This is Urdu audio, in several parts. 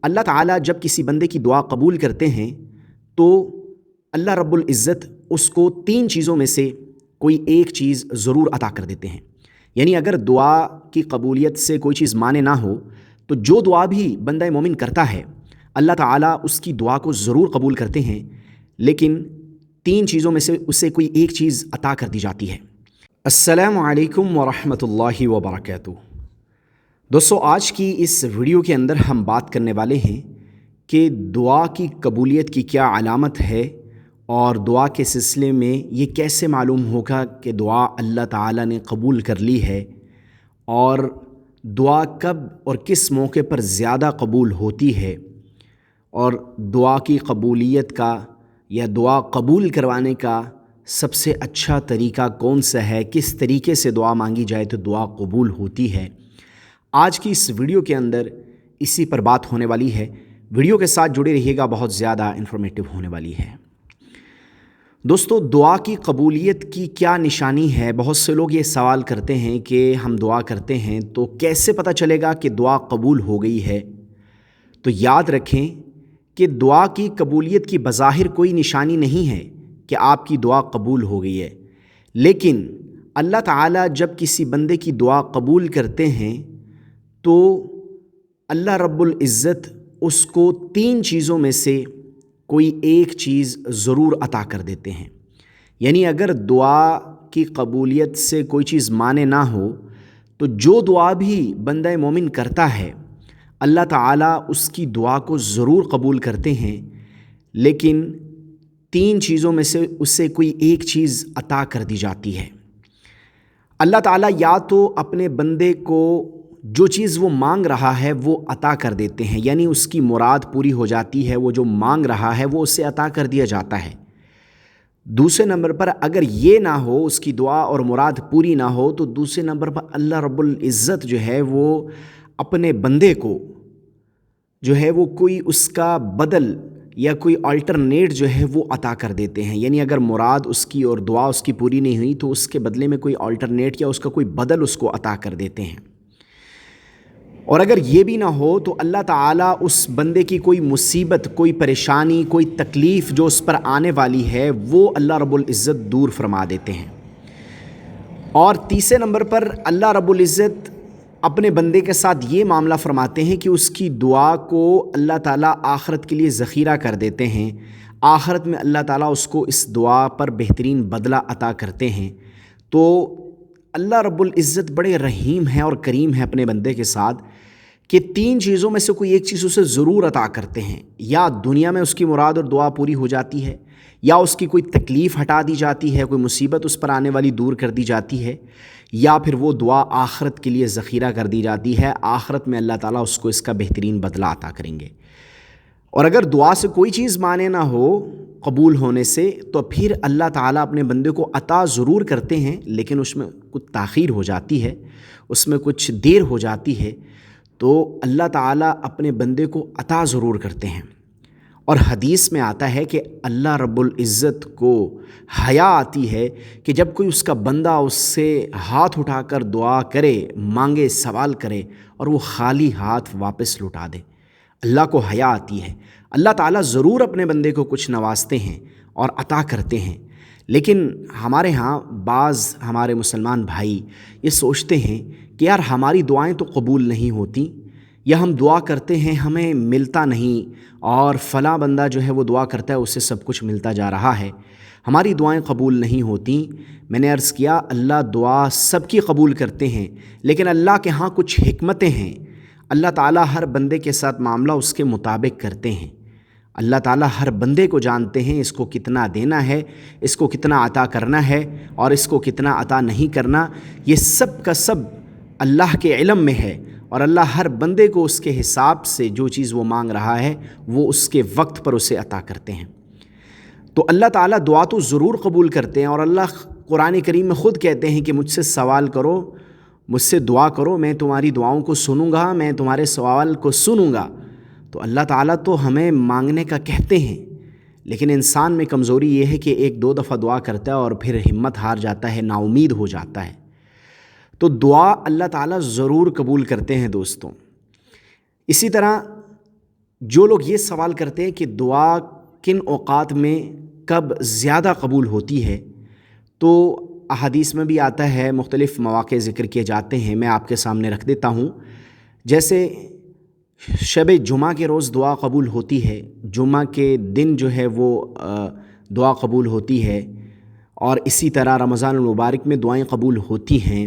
اللہ تعالیٰ جب کسی بندے کی دعا قبول کرتے ہیں تو اللہ رب العزت اس کو 3 چیزوں میں سے کوئی ایک چیز ضرور عطا کر دیتے ہیں۔ یعنی اگر دعا کی قبولیت سے کوئی چیز مانے نہ ہو تو جو دعا بھی بندہ مومن کرتا ہے اللہ تعالیٰ اس کی دعا کو ضرور قبول کرتے ہیں، لیکن 3 چیزوں میں سے اسے کوئی ایک چیز عطا کر دی جاتی ہے۔ السلام علیکم ورحمۃ اللہ وبرکاتہ۔ دوستو، آج کی اس ویڈیو کے اندر ہم بات کرنے والے ہیں کہ دعا کی قبولیت کی کیا علامت ہے اور دعا کے سلسلے میں یہ کیسے معلوم ہوگا کہ دعا اللہ تعالیٰ نے قبول کر لی ہے، اور دعا کب اور کس موقع پر زیادہ قبول ہوتی ہے، اور دعا کی قبولیت کا یا دعا قبول کروانے کا سب سے اچھا طریقہ کون سا ہے، کس طریقے سے دعا مانگی جائے تو دعا قبول ہوتی ہے۔ آج کی اس ویڈیو کے اندر اسی پر بات ہونے والی ہے۔ ویڈیو کے ساتھ جڑے رہیے گا، بہت زیادہ انفارمیٹو ہونے والی ہے۔ دوستو، دعا کی قبولیت کی کیا نشانی ہے؟ بہت سے لوگ یہ سوال کرتے ہیں کہ ہم دعا کرتے ہیں تو کیسے پتہ چلے گا کہ دعا قبول ہو گئی ہے؟ تو یاد رکھیں کہ دعا کی قبولیت کی بظاہر کوئی نشانی نہیں ہے کہ آپ کی دعا قبول ہو گئی ہے، لیکن اللہ تعالیٰ جب کسی بندے کی دعا قبول کرتے ہیں تو اللہ رب العزت اس کو 3 چیزوں میں سے کوئی ایک چیز ضرور عطا کر دیتے ہیں۔ یعنی اگر دعا کی قبولیت سے کوئی چیز مانے نہ ہو تو جو دعا بھی بندہ مومن کرتا ہے اللہ تعالیٰ اس کی دعا کو ضرور قبول کرتے ہیں، لیکن 3 چیزوں میں سے اسے کوئی ایک چیز عطا کر دی جاتی ہے۔ اللہ تعالیٰ یا تو اپنے بندے کو جو چیز وہ مانگ رہا ہے وہ عطا کر دیتے ہیں، یعنی اس کی مراد پوری ہو جاتی ہے، وہ جو مانگ رہا ہے وہ اسے عطا کر دیا جاتا ہے۔ دوسرے نمبر پر اگر یہ نہ ہو، اس کی دعا اور مراد پوری نہ ہو، تو دوسرے نمبر پر اللہ رب العزت جو ہے وہ اپنے بندے کو جو ہے وہ کوئی اس کا بدل یا کوئی آلٹرنیٹ جو ہے وہ عطا کر دیتے ہیں۔ یعنی اگر مراد اس کی اور دعا اس کی پوری نہیں ہوئی تو اس کے بدلے میں کوئی آلٹرنیٹ یا اس کا کوئی بدل اس کو عطا کر دیتے ہیں۔ اور اگر یہ بھی نہ ہو تو اللہ تعالیٰ اس بندے کی کوئی مصیبت، کوئی پریشانی، کوئی تکلیف جو اس پر آنے والی ہے وہ اللہ رب العزت دور فرما دیتے ہیں۔ اور تیسرے نمبر پر اللہ رب العزت اپنے بندے کے ساتھ یہ معاملہ فرماتے ہیں کہ اس کی دعا کو اللہ تعالیٰ آخرت کے لیے ذخیرہ کر دیتے ہیں۔ آخرت میں اللہ تعالیٰ اس کو اس دعا پر بہترین بدلہ عطا کرتے ہیں۔ تو اللہ رب العزت بڑے رحیم ہیں اور کریم ہیں اپنے بندے کے ساتھ کہ 3 چیزوں میں سے کوئی ایک چیز اسے ضرور عطا کرتے ہیں۔ یا دنیا میں اس کی مراد اور دعا پوری ہو جاتی ہے، یا اس کی کوئی تکلیف ہٹا دی جاتی ہے، کوئی مصیبت اس پر آنے والی دور کر دی جاتی ہے، یا پھر وہ دعا آخرت کے لیے ذخیرہ کر دی جاتی ہے۔ آخرت میں اللہ تعالیٰ اس کو اس کا بہترین بدلہ عطا کریں گے۔ اور اگر دعا سے کوئی چیز مانے نہ ہو قبول ہونے سے تو پھر اللہ تعالیٰ اپنے بندے کو عطا ضرور کرتے ہیں، لیکن اس میں کچھ تاخیر ہو جاتی ہے، اس میں کچھ دیر ہو جاتی ہے، تو اللہ تعالیٰ اپنے بندے کو عطا ضرور کرتے ہیں۔ اور حدیث میں آتا ہے کہ اللہ رب العزت کو حیا آتی ہے کہ جب کوئی اس کا بندہ اس سے ہاتھ اٹھا کر دعا کرے، مانگے، سوال کرے اور وہ خالی ہاتھ واپس لوٹا دے۔ اللہ کو حیا آتی ہے۔ اللہ تعالیٰ ضرور اپنے بندے کو کچھ نوازتے ہیں اور عطا کرتے ہیں، لیکن ہمارے ہاں بعض ہمارے مسلمان بھائی یہ سوچتے ہیں کہ یار ہماری دعائیں تو قبول نہیں ہوتی، یا ہم دعا کرتے ہیں ہمیں ملتا نہیں، اور فلاں بندہ جو ہے وہ دعا کرتا ہے اسے سب کچھ ملتا جا رہا ہے، ہماری دعائیں قبول نہیں ہوتی۔ میں نے عرض کیا اللہ دعا سب کی قبول کرتے ہیں، لیکن اللہ کے ہاں کچھ حکمتیں ہیں۔ اللہ تعالیٰ ہر بندے کے ساتھ معاملہ اس کے مطابق کرتے ہیں۔ اللہ تعالیٰ ہر بندے کو جانتے ہیں، اس کو کتنا دینا ہے، اس کو کتنا عطا کرنا ہے اور اس کو کتنا عطا نہیں کرنا، یہ سب کا سب اللہ کے علم میں ہے، اور اللہ ہر بندے کو اس کے حساب سے جو چیز وہ مانگ رہا ہے وہ اس کے وقت پر اسے عطا کرتے ہیں۔ تو اللہ تعالیٰ دعا تو ضرور قبول کرتے ہیں، اور اللہ قرآن کریم میں خود کہتے ہیں کہ مجھ سے سوال کرو، مجھ سے دعا کرو، میں تمہاری دعاؤں کو سنوں گا، میں تمہارے سوال کو سنوں گا۔ تو اللہ تعالیٰ تو ہمیں مانگنے کا کہتے ہیں، لیکن انسان میں کمزوری یہ ہے کہ 1-2 دفعہ دعا کرتا ہے اور پھر ہمت ہار جاتا ہے، نا امید ہو جاتا ہے۔ تو دعا اللہ تعالیٰ ضرور قبول کرتے ہیں دوستوں۔ اسی طرح جو لوگ یہ سوال کرتے ہیں کہ دعا کن اوقات میں کب زیادہ قبول ہوتی ہے، تو احادیث میں بھی آتا ہے، مختلف مواقع ذکر کیے جاتے ہیں، میں آپ کے سامنے رکھ دیتا ہوں۔ جیسے شب جمعہ کے روز دعا قبول ہوتی ہے، جمعہ کے دن جو ہے وہ دعا قبول ہوتی ہے، اور اسی طرح رمضان المبارک میں دعائیں قبول ہوتی ہیں،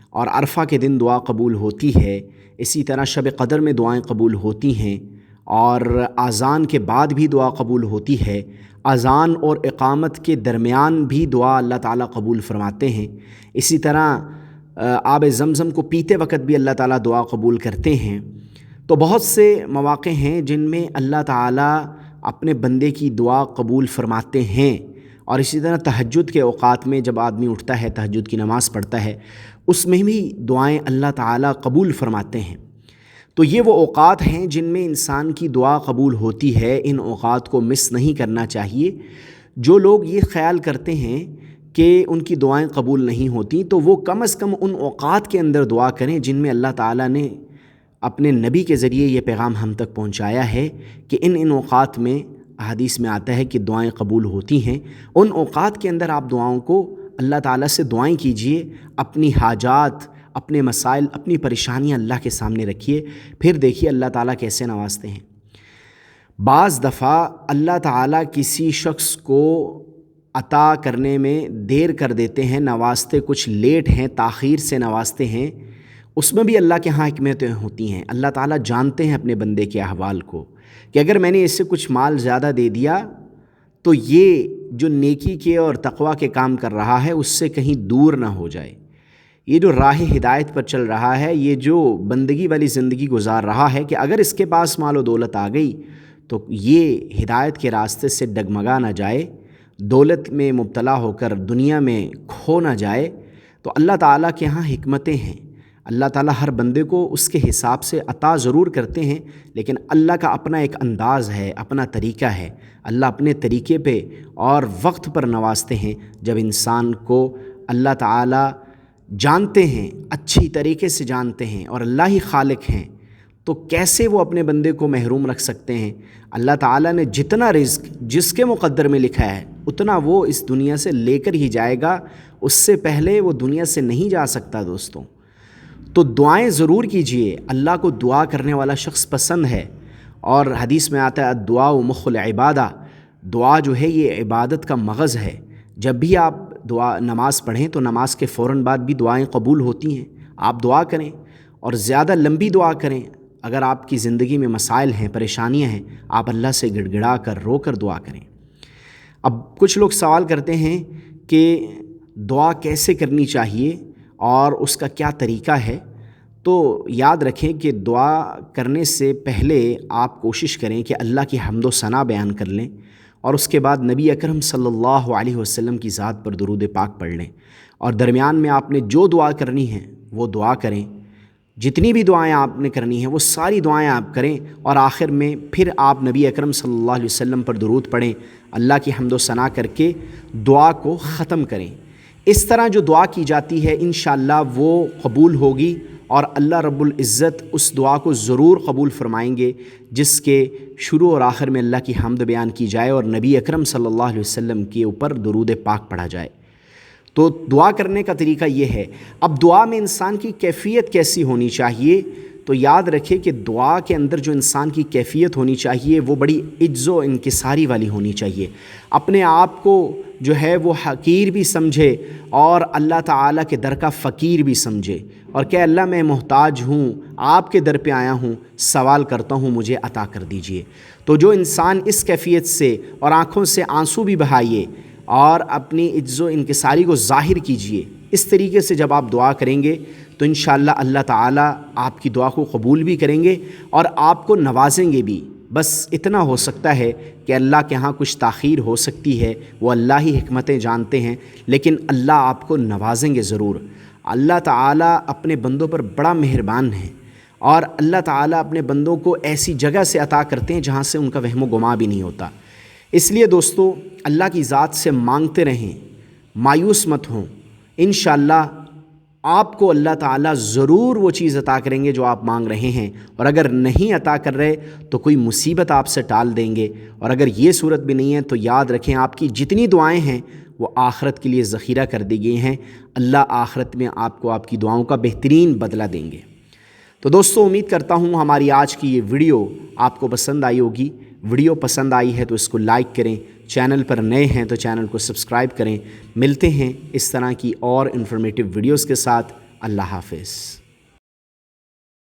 اور عرفہ کے دن دعا قبول ہوتی ہے، اسی طرح شب قدر میں دعائیں قبول ہوتی ہیں، اور اذان کے بعد بھی دعا قبول ہوتی ہے، اذان اور اقامت کے درمیان بھی دعا اللہ تعالیٰ قبول فرماتے ہیں، اسی طرح آب زمزم کو پیتے وقت بھی اللہ تعالیٰ دعا قبول کرتے ہیں۔ تو بہت سے مواقع ہیں جن میں اللہ تعالیٰ اپنے بندے کی دعا قبول فرماتے ہیں، اور اسی طرح تہجد کے اوقات میں جب آدمی اٹھتا ہے، تہجد کی نماز پڑھتا ہے، اس میں بھی دعائیں اللہ تعالیٰ قبول فرماتے ہیں۔ تو یہ وہ اوقات ہیں جن میں انسان کی دعا قبول ہوتی ہے، ان اوقات کو مس نہیں کرنا چاہیے۔ جو لوگ یہ خیال کرتے ہیں کہ ان کی دعائیں قبول نہیں ہوتی، تو وہ کم از کم ان اوقات کے اندر دعا کریں جن میں اللہ تعالیٰ نے اپنے نبی کے ذریعے یہ پیغام ہم تک پہنچایا ہے کہ ان اوقات میں حدیث میں آتا ہے کہ دعائیں قبول ہوتی ہیں۔ ان اوقات کے اندر آپ دعاؤں کو اللہ تعالیٰ سے دعائیں کیجئے، اپنی حاجات، اپنے مسائل، اپنی پریشانیاں اللہ کے سامنے رکھیے، پھر دیکھیے اللہ تعالیٰ کیسے نوازتے ہیں۔ بعض دفعہ اللہ تعالیٰ کسی شخص کو عطا کرنے میں دیر کر دیتے ہیں، نوازتے کچھ لیٹ ہیں، تاخیر سے نوازتے ہیں، اس میں بھی اللہ کے ہاں حکمتیں ہوتی ہیں۔ اللہ تعالیٰ جانتے ہیں اپنے بندے کے احوال کو، کہ اگر میں نے اس سے کچھ مال زیادہ دے دیا تو یہ جو نیکی کے اور تقویٰ کے کام کر رہا ہے اس سے کہیں دور نہ ہو جائے، یہ جو راہ ہدایت پر چل رہا ہے، یہ جو بندگی والی زندگی گزار رہا ہے، کہ اگر اس کے پاس مال و دولت آ گئی تو یہ ہدایت کے راستے سے ڈگمگا نہ جائے، دولت میں مبتلا ہو کر دنیا میں کھو نہ جائے۔ تو اللہ تعالیٰ کے ہاں حکمتیں ہیں، اللہ تعالیٰ ہر بندے کو اس کے حساب سے عطا ضرور کرتے ہیں، لیکن اللہ کا اپنا ایک انداز ہے، اپنا طریقہ ہے، اللہ اپنے طریقے پہ اور وقت پر نوازتے ہیں۔ جب انسان کو اللہ تعالیٰ جانتے ہیں، اچھی طریقے سے جانتے ہیں، اور اللہ ہی خالق ہیں، تو کیسے وہ اپنے بندے کو محروم رکھ سکتے ہیں؟ اللہ تعالیٰ نے جتنا رزق جس کے مقدر میں لکھا ہے اتنا وہ اس دنیا سے لے کر ہی جائے گا، اس سے پہلے وہ دنیا سے نہیں جا سکتا دوستوں۔ تو دعائیں ضرور کیجئے، اللہ کو دعا کرنے والا شخص پسند ہے، اور حدیث میں آتا ہے الدعاء مخ العبادہ، دعا جو ہے یہ عبادت کا مغز ہے۔ جب بھی آپ نماز پڑھیں تو نماز کے فوراً بعد بھی دعائیں قبول ہوتی ہیں، آپ دعا کریں، اور زیادہ لمبی دعا کریں۔ اگر آپ کی زندگی میں مسائل ہیں، پریشانیاں ہیں، آپ اللہ سے گڑ گڑا کر، رو کر دعا کریں۔ اب کچھ لوگ سوال کرتے ہیں کہ دعا کیسے کرنی چاہیے اور اس کا کیا طریقہ ہے؟ تو یاد رکھیں کہ دعا کرنے سے پہلے آپ کوشش کریں کہ اللہ کی حمد و ثنا بیان کر لیں، اور اس کے بعد نبی اکرم صلی اللہ علیہ وسلم کی ذات پر درود پاک پڑھ لیں، اور درمیان میں آپ نے جو دعا کرنی ہے وہ دعا کریں، جتنی بھی دعائیں آپ نے کرنی ہیں وہ ساری دعائیں آپ کریں، اور آخر میں پھر آپ نبی اکرم صلی اللہ علیہ وسلم پر درود پڑھیں، اللہ کی حمد و ثنا کر کے دعا کو ختم کریں۔ اس طرح جو دعا کی جاتی ہے انشاءاللہ وہ قبول ہوگی، اور اللہ رب العزت اس دعا کو ضرور قبول فرمائیں گے جس کے شروع اور آخر میں اللہ کی حمد بیان کی جائے اور نبی اکرم صلی اللہ علیہ وسلم کے اوپر درود پاک پڑھا جائے۔ تو دعا کرنے کا طریقہ یہ ہے۔ اب دعا میں انسان کی کیفیت کیسی ہونی چاہیے؟ تو یاد رکھے کہ دعا کے اندر جو انسان کی کیفیت ہونی چاہیے وہ بڑی عجز و انکساری والی ہونی چاہیے، اپنے آپ کو جو ہے وہ حقیر بھی سمجھے اور اللہ تعالیٰ کے در کا فقیر بھی سمجھے، اور کہ اللہ میں محتاج ہوں، آپ کے در پہ آیا ہوں، سوال کرتا ہوں، مجھے عطا کر دیجئے۔ تو جو انسان اس کیفیت سے اور آنکھوں سے آنسو بھی بہائیے اور اپنی عجز و انکساری کو ظاہر کیجئے، اس طریقے سے جب آپ دعا کریں گے تو انشاءاللہ اللہ تعالیٰ آپ کی دعا کو قبول بھی کریں گے اور آپ کو نوازیں گے بھی۔ بس اتنا ہو سکتا ہے کہ اللہ کے ہاں کچھ تاخیر ہو سکتی ہے، وہ اللہ ہی حکمتیں جانتے ہیں، لیکن اللہ آپ کو نوازیں گے ضرور۔ اللہ تعالیٰ اپنے بندوں پر بڑا مہربان ہے، اور اللہ تعالیٰ اپنے بندوں کو ایسی جگہ سے عطا کرتے ہیں جہاں سے ان کا وہم و گمان بھی نہیں ہوتا۔ اس لیے دوستو اللہ کی ذات سے مانگتے رہیں، مایوس مت ہوں، انشاءاللہ آپ کو اللہ تعالیٰ ضرور وہ چیز عطا کریں گے جو آپ مانگ رہے ہیں، اور اگر نہیں عطا کر رہے تو کوئی مصیبت آپ سے ٹال دیں گے۔ اور اگر یہ صورت بھی نہیں ہے تو یاد رکھیں آپ کی جتنی دعائیں ہیں وہ آخرت کے لیے ذخیرہ کر دی گئی ہیں، اللہ آخرت میں آپ کو آپ کی دعاؤں کا بہترین بدلہ دیں گے۔ تو دوستو، امید کرتا ہوں ہماری آج کی یہ ویڈیو آپ کو پسند آئی ہوگی۔ ویڈیو پسند آئی ہے تو اس کو لائک کریں، چینل پر نئے ہیں تو چینل کو سبسکرائب کریں۔ ملتے ہیں اس طرح کی اور انفارمیٹیو ویڈیوز کے ساتھ۔ اللہ حافظ۔